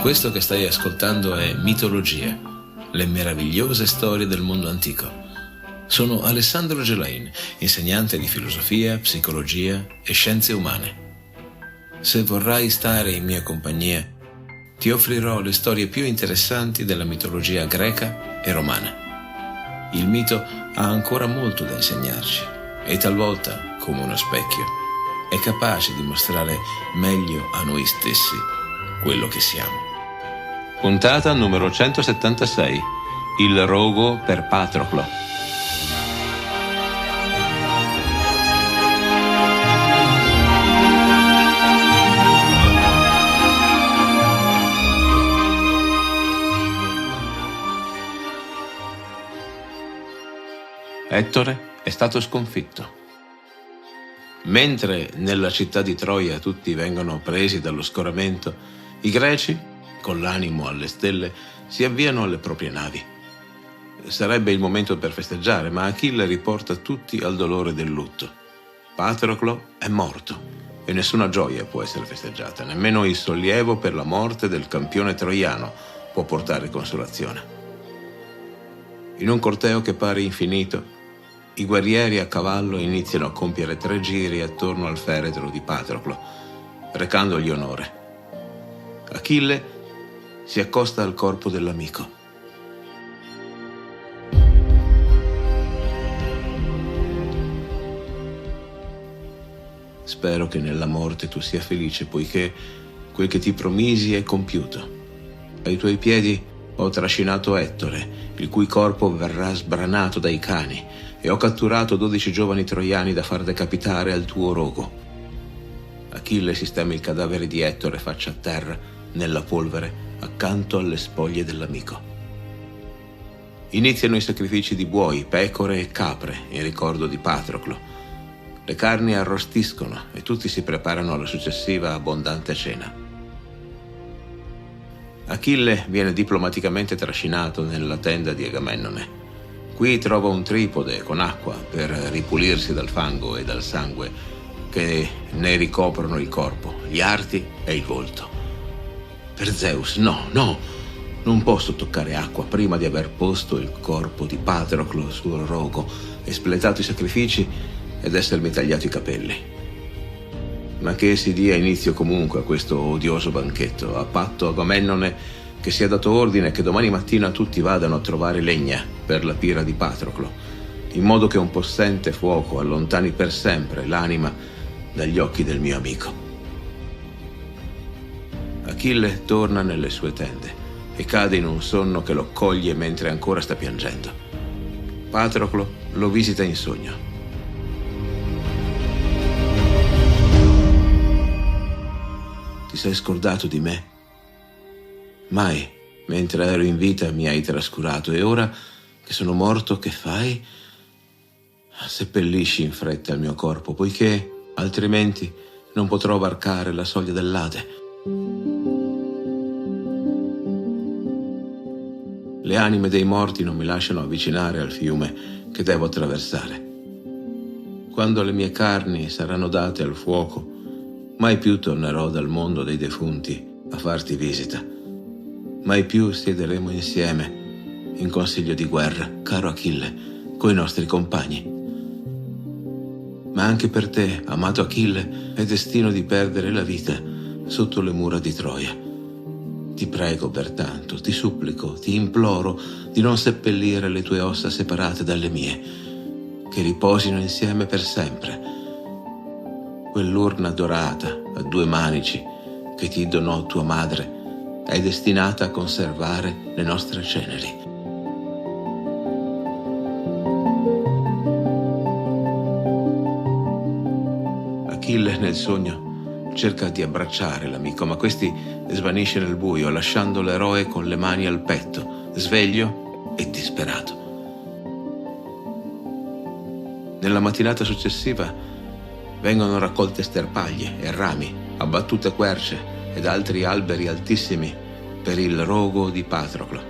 Questo che stai ascoltando è Mitologia, le meravigliose storie del mondo antico. Sono Alessandro Gelain, insegnante di filosofia, psicologia e scienze umane. Se vorrai stare in mia compagnia, ti offrirò le storie più interessanti della mitologia greca e romana. Il mito ha ancora molto da insegnarci e talvolta, come uno specchio, è capace di mostrare meglio a noi stessi quello che siamo. Puntata numero 176. Il rogo per Patroclo. Ettore è stato sconfitto. Mentre nella città di Troia tutti vengono presi dallo scoramento, i greci, con l'animo alle stelle, si avviano alle proprie navi. Sarebbe il momento per festeggiare, ma Achille riporta tutti al dolore del lutto. Patroclo è morto e nessuna gioia può essere festeggiata, nemmeno il sollievo per la morte del campione troiano può portare consolazione. In un corteo che pare infinito, i guerrieri a cavallo iniziano a compiere 3 giri attorno al feretro di Patroclo, recandogli onore. Achille si accosta al corpo dell'amico. Spero che nella morte tu sia felice, poiché quel che ti promisi è compiuto. Ai tuoi piedi ho trascinato Ettore, il cui corpo verrà sbranato dai cani, e ho catturato 12 giovani troiani da far decapitare al tuo rogo. Achille sistema il cadavere di Ettore faccia a terra, nella polvere, accanto alle spoglie dell'amico. Iniziano i sacrifici di buoi, pecore e capre in ricordo di Patroclo. Le carni arrostiscono e tutti si preparano alla successiva abbondante cena. Achille viene diplomaticamente trascinato nella tenda di Agamennone. Qui trova un tripode con acqua per ripulirsi dal fango e dal sangue che ne ricoprono il corpo, gli arti e il volto. Per Zeus, no, non posso toccare acqua prima di aver posto il corpo di Patroclo sul rogo, espletato i sacrifici ed essermi tagliato i capelli. Ma che si dia inizio comunque a questo odioso banchetto, a patto Agamennone che sia dato ordine che domani mattina tutti vadano a trovare legna per la pira di Patroclo, in modo che un possente fuoco allontani per sempre l'anima dagli occhi del mio amico. Achille torna nelle sue tende e cade in un sonno che lo coglie mentre ancora sta piangendo. Patroclo lo visita in sogno. Ti sei scordato di me? Mai, mentre ero in vita, mi hai trascurato, e ora che sono morto, che fai? Seppellisci in fretta il mio corpo, poiché altrimenti non potrò varcare la soglia dell'Ade. Le anime dei morti non mi lasciano avvicinare al fiume che devo attraversare. Quando le mie carni saranno date al fuoco, mai più tornerò dal mondo dei defunti a farti visita. Mai più siederemo insieme in consiglio di guerra, caro Achille, coi nostri compagni. Ma anche per te, amato Achille, è destino di perdere la vita sotto le mura di Troia. Ti prego pertanto, ti supplico, ti imploro di non seppellire le tue ossa separate dalle mie, che riposino insieme per sempre. Quell'urna dorata a 2 manici che ti donò tua madre è destinata a conservare le nostre ceneri. Achille nel sogno cerca di abbracciare l'amico, ma questi svanisce nel buio, lasciando l'eroe con le mani al petto, sveglio e disperato. Nella mattinata successiva vengono raccolte sterpaglie e rami, abbattute querce ed altri alberi altissimi per il rogo di Patroclo.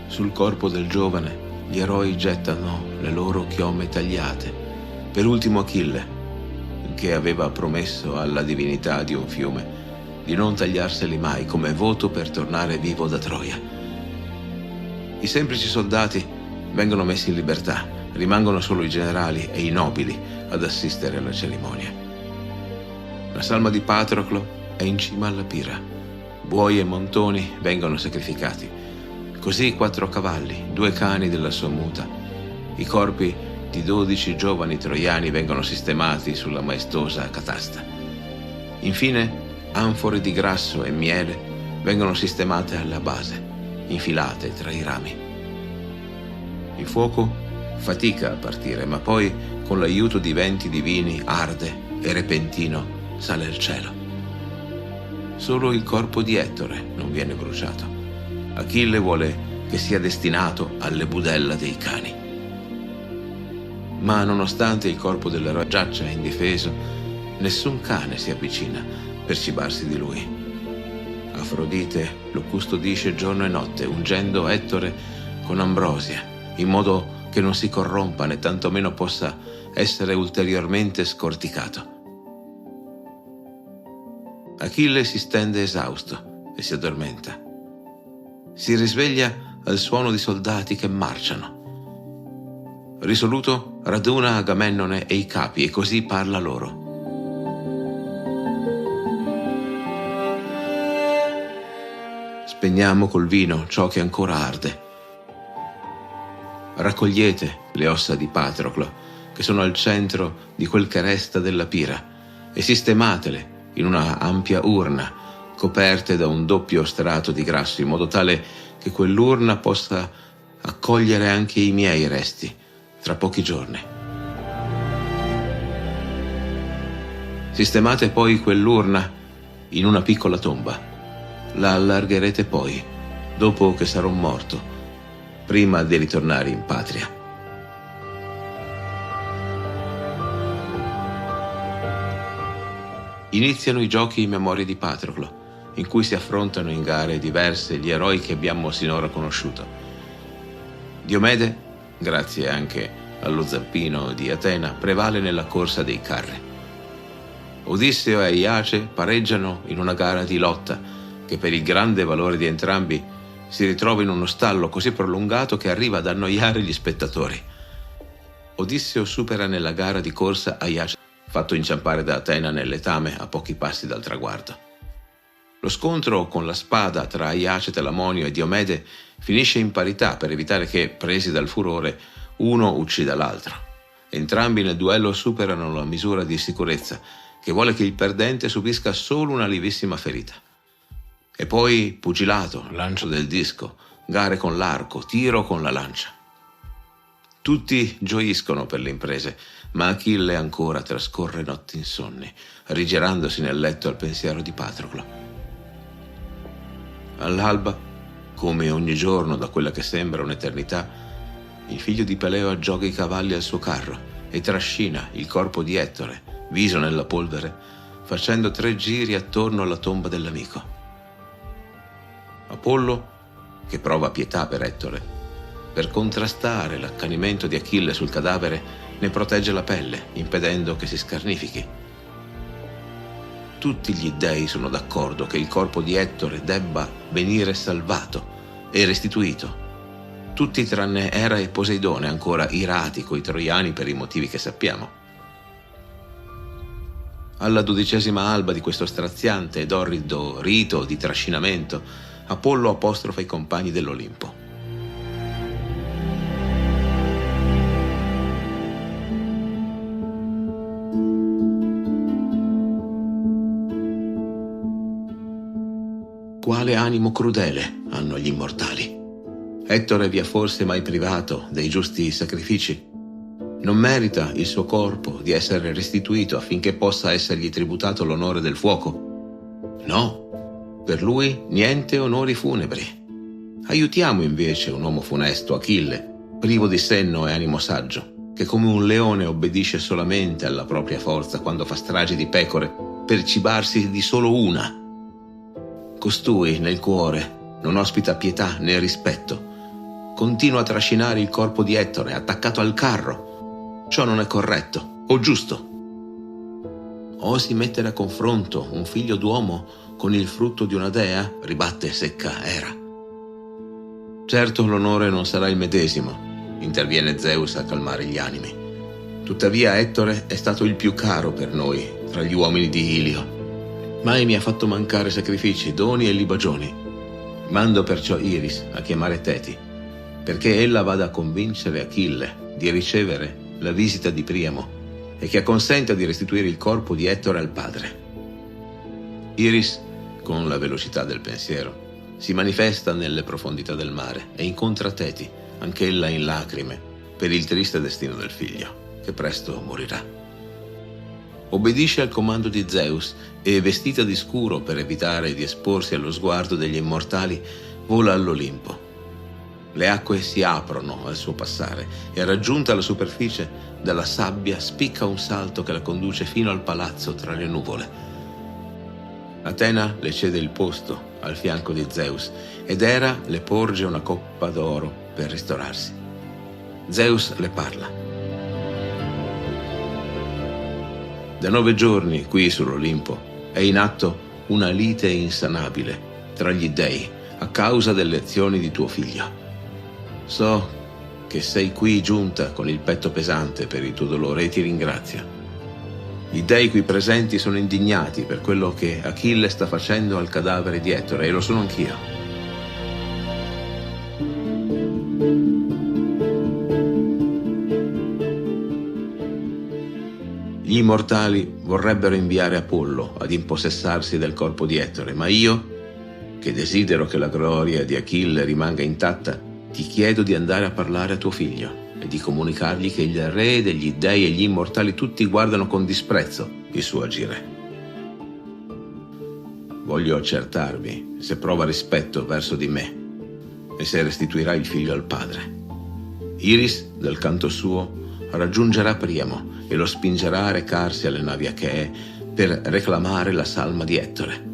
Sul corpo del giovane gli eroi gettano le loro chiome tagliate. Per ultimo Achille, che aveva promesso alla divinità di un fiume di non tagliarseli mai come voto per tornare vivo da Troia. I semplici soldati vengono messi in libertà, rimangono solo i generali e i nobili ad assistere alla cerimonia. La salma di Patroclo è in cima alla pira. Buoi e montoni vengono sacrificati. Così 4 cavalli, 2 cani della sua muta, i corpi di 12 giovani troiani vengono sistemati sulla maestosa catasta. Infine, anfore di grasso e miele vengono sistemate alla base, infilate tra i rami. Il fuoco fatica a partire, ma poi, con l'aiuto di venti divini, arde e repentino sale al cielo. Solo il corpo di Ettore non viene bruciato. Achille vuole che sia destinato alle budella dei cani. Ma nonostante il corpo dell'eroe giaccia indifeso, nessun cane si avvicina per cibarsi di lui. Afrodite lo custodisce giorno e notte, ungendo Ettore con ambrosia, in modo che non si corrompa né tantomeno possa essere ulteriormente scorticato. Achille si stende esausto e si addormenta. Si risveglia al suono di soldati che marciano. Risoluto, raduna Agamennone e i capi e così parla loro. Spegniamo col vino ciò che ancora arde. Raccogliete le ossa di Patroclo, che sono al centro di quel che resta della pira, e sistematele in una ampia urna, coperte da un doppio strato di grasso, in modo tale che quell'urna possa accogliere anche i miei resti tra pochi giorni. Sistemate poi quell'urna in una piccola tomba. La allargherete poi, dopo che sarò morto, prima di ritornare in patria. Iniziano i giochi in memoria di Patroclo, in cui si affrontano in gare diverse gli eroi che abbiamo sinora conosciuto. Diomede, grazie anche allo zampino di Atena, prevale nella corsa dei carri. Odisseo e Aiace pareggiano in una gara di lotta che, per il grande valore di entrambi, si ritrova in uno stallo così prolungato che arriva ad annoiare gli spettatori. Odisseo supera nella gara di corsa Aiace, fatto inciampare da Atena nel letame a pochi passi dal traguardo. Lo scontro con la spada tra Aiace, Telamonio e Diomede finisce in parità per evitare che, presi dal furore, uno uccida l'altro. Entrambi nel duello superano la misura di sicurezza, che vuole che il perdente subisca solo una lievissima ferita. E poi pugilato, lancio del disco, gare con l'arco, tiro con la lancia. Tutti gioiscono per le imprese, ma Achille ancora trascorre notti insonni, rigirandosi nel letto al pensiero di Patroclo. All'alba, come ogni giorno da quella che sembra un'eternità, il figlio di Peleo aggioga i cavalli al suo carro e trascina il corpo di Ettore, viso nella polvere, facendo 3 giri attorno alla tomba dell'amico. Apollo, che prova pietà per Ettore, per contrastare l'accanimento di Achille sul cadavere, ne protegge la pelle, impedendo che si scarnifichi. Tutti gli dei sono d'accordo che il corpo di Ettore debba venire salvato e restituito. Tutti tranne Era e Poseidone, ancora irati coi troiani per i motivi che sappiamo. Alla 12ª alba di questo straziante ed orrido rito di trascinamento, Apollo apostrofa i compagni dell'Olimpo. Quale animo crudele hanno gli immortali? Ettore vi ha forse mai privato dei giusti sacrifici? Non merita il suo corpo di essere restituito affinché possa essergli tributato l'onore del fuoco? No, per lui niente onori funebri. Aiutiamo invece un uomo funesto, Achille, privo di senno e animo saggio, che come un leone obbedisce solamente alla propria forza quando fa strage di pecore per cibarsi di solo una. Costui, nel cuore, non ospita pietà né rispetto. Continua a trascinare il corpo di Ettore attaccato al carro. Ciò non è corretto o giusto. Osi mettere a confronto un figlio d'uomo con il frutto di una dea? Ribatte secca Era. Certo, l'onore non sarà il medesimo, interviene Zeus a calmare gli animi. Tuttavia Ettore è stato il più caro per noi tra gli uomini di Ilio. Mai mi ha fatto mancare sacrifici, doni e libagioni. Mando perciò Iris a chiamare Teti, perché ella vada a convincere Achille di ricevere la visita di Priamo e che acconsenta di restituire il corpo di Ettore al padre. Iris, con la velocità del pensiero, si manifesta nelle profondità del mare e incontra Teti, anch'ella in lacrime, per il triste destino del figlio, che presto morirà. Obbedisce al comando di Zeus e, vestita di scuro per evitare di esporsi allo sguardo degli immortali, vola all'Olimpo. Le acque si aprono al suo passare e, raggiunta la superficie, dalla sabbia spicca un salto che la conduce fino al palazzo tra le nuvole. Atena le cede il posto al fianco di Zeus ed Era le porge una coppa d'oro per ristorarsi. Zeus le parla. Da 9 giorni, qui sull'Olimpo, è in atto una lite insanabile tra gli dei a causa delle azioni di tuo figlio. So che sei qui giunta con il petto pesante per il tuo dolore e ti ringrazio. Gli dei qui presenti sono indignati per quello che Achille sta facendo al cadavere di Ettore, e lo sono anch'io. Gli immortali vorrebbero inviare Apollo ad impossessarsi del corpo di Ettore, ma io, che desidero che la gloria di Achille rimanga intatta, ti chiedo di andare a parlare a tuo figlio e di comunicargli che il re degli dei e gli immortali tutti guardano con disprezzo il suo agire. Voglio accertarmi se prova rispetto verso di me e se restituirà il figlio al padre. Iris, dal canto suo, raggiungerà Priamo e lo spingerà a recarsi alle navi achee per reclamare la salma di Ettore.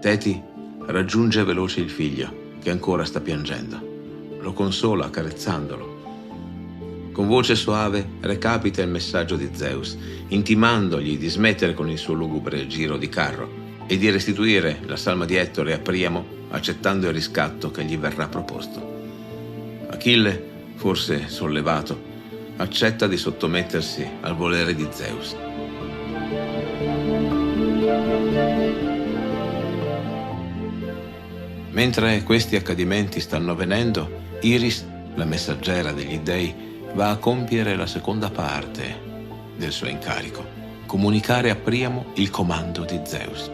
Teti raggiunge veloce il figlio, che ancora sta piangendo. Lo consola accarezzandolo. Con voce soave recapita il messaggio di Zeus, intimandogli di smettere con il suo lugubre giro di carro e di restituire la salma di Ettore a Priamo, accettando il riscatto che gli verrà proposto. Achille, forse sollevato, accetta di sottomettersi al volere di Zeus. Mentre questi accadimenti stanno avvenendo, Iris, la messaggera degli dei, va a compiere la seconda parte del suo incarico: comunicare a Priamo il comando di Zeus.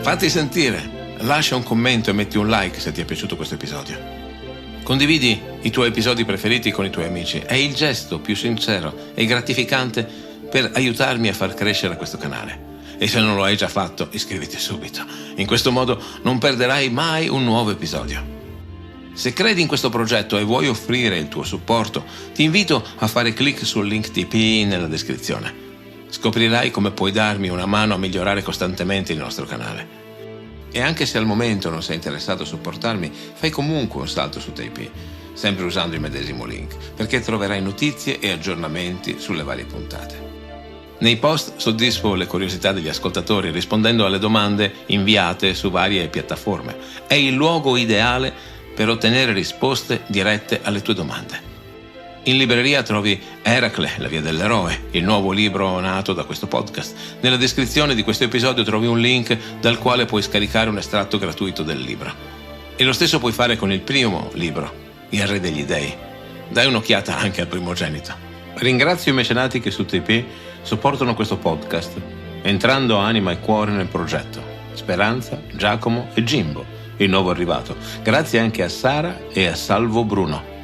Fatti sentire, lascia un commento e metti un like se ti è piaciuto questo episodio. Condividi i tuoi episodi preferiti con i tuoi amici, è il gesto più sincero e gratificante per aiutarmi a far crescere questo canale. E se non lo hai già fatto, iscriviti subito. In questo modo non perderai mai un nuovo episodio. Se credi in questo progetto e vuoi offrire il tuo supporto, ti invito a fare clic sul link TP nella descrizione. Scoprirai come puoi darmi una mano a migliorare costantemente il nostro canale. E anche se al momento non sei interessato a supportarmi, fai comunque un salto su TP, sempre usando il medesimo link, perché troverai notizie e aggiornamenti sulle varie puntate. Nei post soddisfo le curiosità degli ascoltatori rispondendo alle domande inviate su varie piattaforme. È il luogo ideale per ottenere risposte dirette alle tue domande. In libreria trovi Eracle, la via dell'eroe, il nuovo libro nato da questo podcast. Nella descrizione di questo episodio trovi un link dal quale puoi scaricare un estratto gratuito del libro. E lo stesso puoi fare con il primo libro, Il Re degli Dei. Dai un'occhiata anche al primogenito. Ringrazio i mecenati che su TP supportano questo podcast, entrando anima e cuore nel progetto. Speranza, Giacomo e Jimbo, il nuovo arrivato. Grazie anche a Sara e a Salvo Bruno.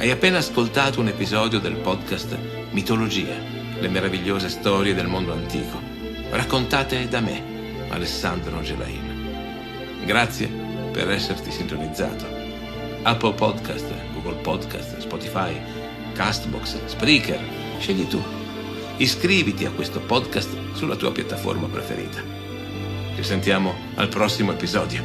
Hai appena ascoltato un episodio del podcast Mitologie, le meravigliose storie del mondo antico, raccontate da me, Alessandro Gelain. Grazie per esserti sintonizzato. Apple Podcast, Google Podcast, Spotify, Castbox, Spreaker, scegli tu. Iscriviti a questo podcast sulla tua piattaforma preferita. Ci sentiamo al prossimo episodio.